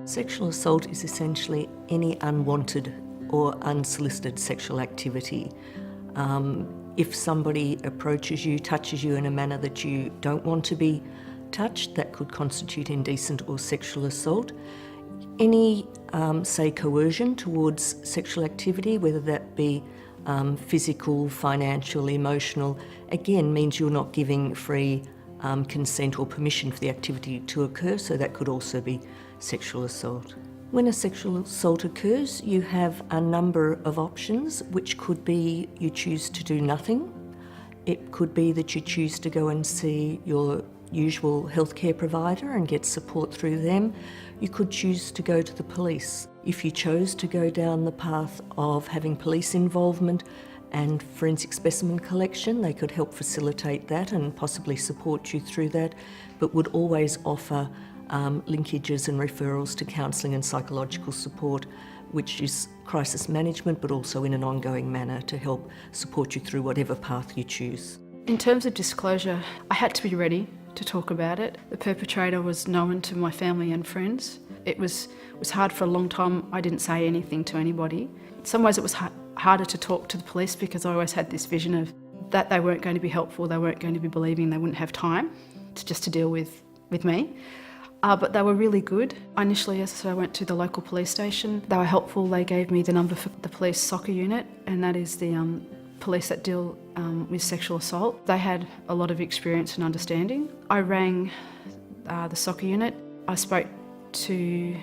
Sexual assault is essentially any unwanted or unsolicited sexual activity. If somebody approaches you, touches you in a manner that you don't want to be touched, that could constitute indecent or sexual assault. Any, say, coercion towards sexual activity, whether that be physical, financial, emotional, again means you're not giving free consent or permission for the activity to occur, so that could also be sexual assault. When a sexual assault occurs, you have a number of options, which could be you choose to do nothing. It could be that you choose to go and see your usual healthcare provider and get support through them. You could choose to go to the police. If you chose to go down the path of having police involvement and forensic specimen collection, they could help facilitate that and possibly support you through that, but would always offer linkages and referrals to counselling and psychological support, which is crisis management, but also in an ongoing manner to help support you through whatever path you choose. In terms of disclosure, I had to be ready to talk about it. The perpetrator was known to my family and friends. It was hard for a long time. I didn't say anything to anybody. In some ways it was harder to talk to the police because I always had this vision of that they weren't going to be helpful, they weren't going to be believing, they wouldn't have time to deal with me. But they were really good. Initially, I went to the local police station. They were helpful. They gave me the number for the police soccer unit, and that is the police that deal with sexual assault. They had a lot of experience and understanding. I rang the soccer unit. I spoke to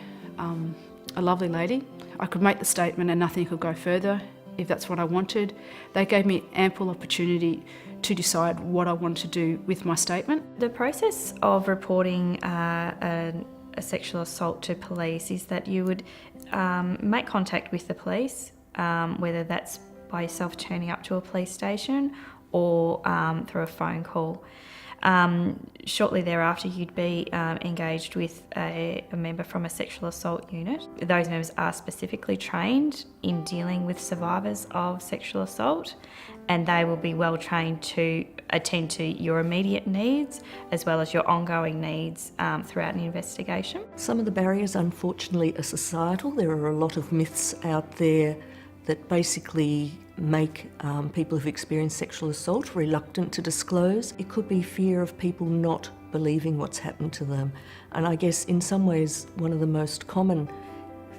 a lovely lady. I could make the statement and nothing could go further if that's what I wanted. They gave me ample opportunity to decide what I wanted to do with my statement. The process of reporting a sexual assault to police is that you would make contact with the police, whether that's by yourself turning up to a police station or through a phone call. Shortly thereafter, you'd be engaged with a member from a sexual assault unit. Those members are specifically trained in dealing with survivors of sexual assault, and they will be well trained to attend to your immediate needs as well as your ongoing needs throughout an investigation. Some of the barriers, unfortunately, are societal. There are a lot of myths out there that basically make people who've experienced sexual assault reluctant to disclose. It could be fear of people not believing what's happened to them. And I guess in some ways one of the most common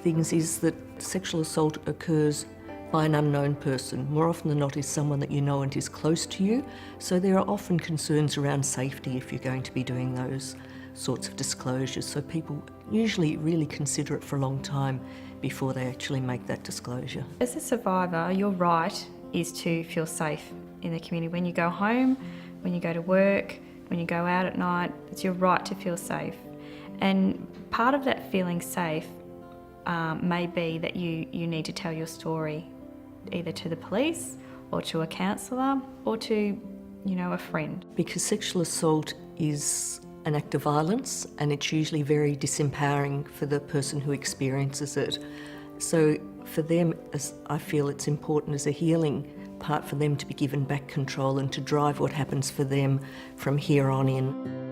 things is that sexual assault occurs by an unknown person. More often than not is someone that you know and is close to you. So there are often concerns around safety if you're going to be doing those sorts of disclosures. So people usually really consider it for a long time before they actually make that disclosure. As a survivor, your right is to feel safe in the community. When you go home, when you go to work, when you go out at night, it's your right to feel safe. And part of that feeling safe may be that you need to tell your story either to the police or to a counsellor or to, a friend. Because sexual assault is an act of violence and it's usually very disempowering for the person who experiences it. So for them, I feel it's important as a healing part for them to be given back control and to drive what happens for them from here on in.